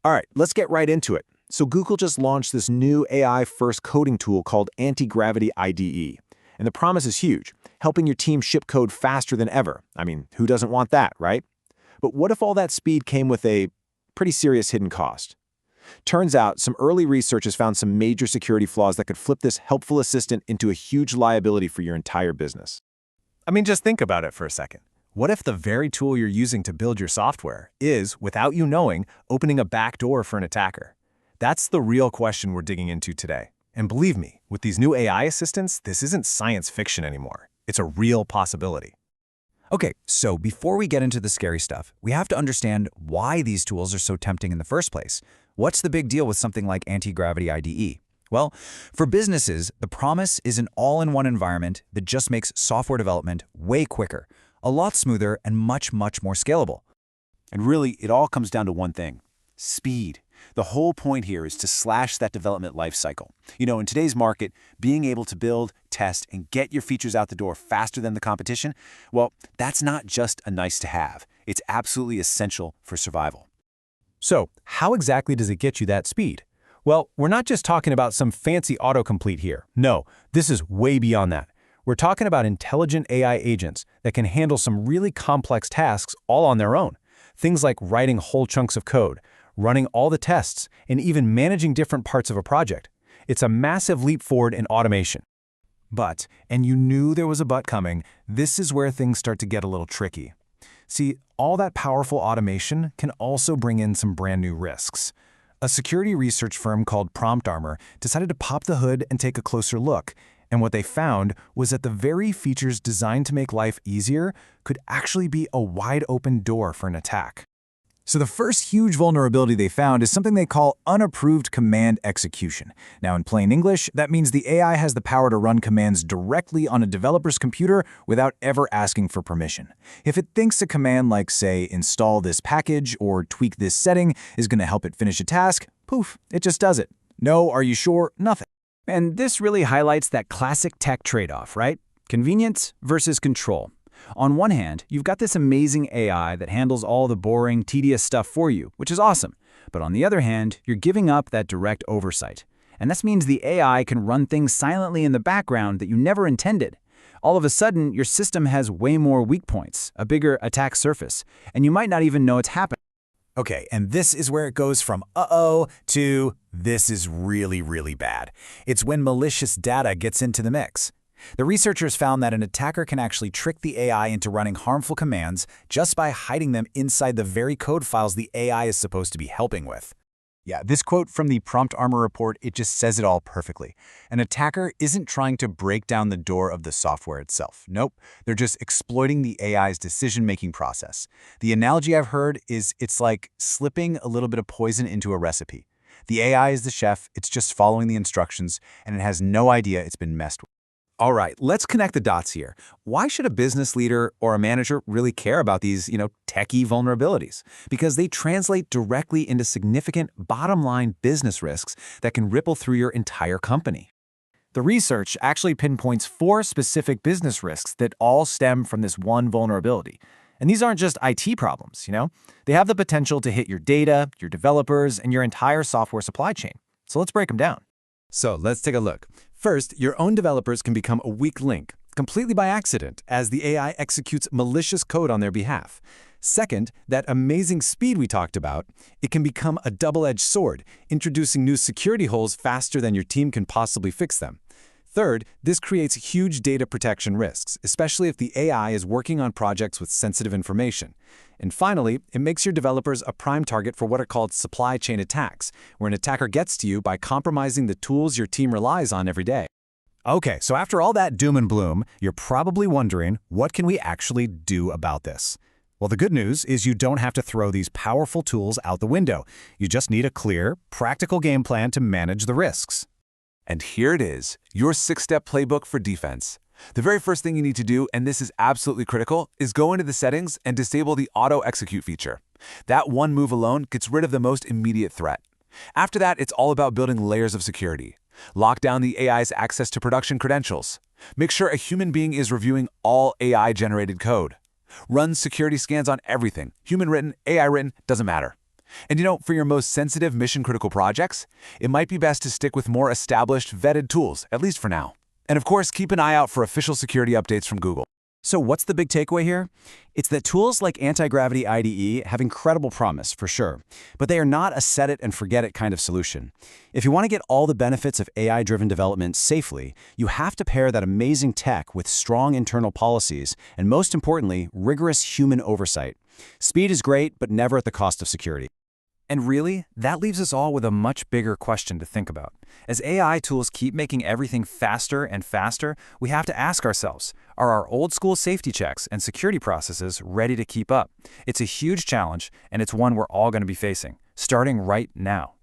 All right, let's get right into it. So Google just launched this new AI-first coding tool called Antigravity IDE. And the promise is huge, helping your team ship code faster than ever. I mean, who doesn't want that, right? But what if all that speed came with a pretty serious hidden cost? Turns out, some early research has found some major security flaws that could flip this helpful assistant into a huge liability for your entire business. I mean, just think about it for a second. What if the very tool you're using to build your software is, without you knowing, opening a back door for an attacker? That's the real question we're digging into today. And believe me, with these new AI assistants, this isn't science fiction anymore. It's a real possibility. Okay, so before we get into the scary stuff, we have to understand why these tools are so tempting in the first place. What's the big deal with something like Antigravity IDE? Well, for businesses, the promise is an all-in-one environment that just makes software development way quicker, a lot smoother, and much more scalable. And really, it all comes down to one thing: speed. The whole point here is to slash that development lifecycle. In today's market, being able to build, test, and get your features out the door faster than the competition, well, that's not just a nice to have. It's absolutely essential for survival. So, how exactly does it get you that speed? Well, we're not just talking about some fancy autocomplete here. No, this is way beyond that. We're talking about intelligent AI agents that can handle some really complex tasks all on their own. Things like writing whole chunks of code, running all the tests, and even managing different parts of a project. It's a massive leap forward in automation. But, and you knew there was a but coming, this is where things start to get a little tricky. See, all that powerful automation can also bring in some brand new risks. A security research firm called PromptArmor decided to pop the hood and take a closer look. And what they found was that the very features designed to make life easier could actually be a wide open door for an attack. So the first huge vulnerability they found is something they call unapproved command execution. Now, in plain English, that means the AI has the power to run commands directly on a developer's computer without ever asking for permission. If it thinks a command like, say, install this package or tweak this setting is going to help it finish a task, poof, it just does it. No, are you sure? Nothing. And this really highlights that classic tech trade-off, right? Convenience versus control. On one hand, you've got this amazing AI that handles all the boring, tedious stuff for you, which is awesome. But on the other hand, you're giving up that direct oversight. And this means the AI can run things silently in the background that you never intended. All of a sudden, your system has way more weak points, a bigger attack surface, and you might not even know it's happening. Okay, and this is where it goes from uh-oh to this is really, really bad. It's when malicious data gets into the mix. The researchers found that an attacker can actually trick the AI into running harmful commands just by hiding them inside the very code files the AI is supposed to be helping with. Yeah, this quote from the PromptArmor report, it just says it all perfectly. An attacker isn't trying to break down the door of the software itself. Nope, they're just exploiting the AI's decision-making process. The analogy I've heard is it's like slipping a little bit of poison into a recipe. The AI is the chef, it's just following the instructions, and it has no idea it's been messed with. All right, let's connect the dots here. Why should a business leader or a manager really care about these, techie vulnerabilities? Because they translate directly into significant bottom-line business risks that can ripple through your entire company. The research actually pinpoints 4 specific business risks that all stem from this one vulnerability. And these aren't just IT problems, They have the potential to hit your data, your developers, and your entire software supply chain. So let's break them down. So let's take a look. First, your own developers can become a weak link, completely by accident, as the AI executes malicious code on their behalf. Second, that amazing speed we talked about, it can become a double-edged sword, introducing new security holes faster than your team can possibly fix them. Third, this creates huge data protection risks, especially if the AI is working on projects with sensitive information. And finally, it makes your developers a prime target for what are called supply chain attacks, where an attacker gets to you by compromising the tools your team relies on every day. Okay, so after all that doom and gloom, you're probably wondering, what can we actually do about this? Well, the good news is you don't have to throw these powerful tools out the window. You just need a clear, practical game plan to manage the risks. And here it is, your 6-step playbook for defense. The very first thing you need to do, and this is absolutely critical, is go into the settings and disable the auto execute feature. That one move alone gets rid of the most immediate threat. After that, it's all about building layers of security. Lock down the AI's access to production credentials. Make sure a human being is reviewing all AI-generated code. Run security scans on everything. Human-written, AI-written, doesn't matter. And for your most sensitive mission-critical projects, it might be best to stick with more established, vetted tools, at least for now. And of course, keep an eye out for official security updates from Google. So what's the big takeaway here? It's that tools like Antigravity IDE have incredible promise, for sure, but they are not a set-it-and-forget-it kind of solution. If you want to get all the benefits of AI-driven development safely, you have to pair that amazing tech with strong internal policies and, most importantly, rigorous human oversight. Speed is great, but never at the cost of security. And really, that leaves us all with a much bigger question to think about. As AI tools keep making everything faster and faster, we have to ask ourselves, are our old-school safety checks and security processes ready to keep up? It's a huge challenge, and it's one we're all going to be facing, starting right now.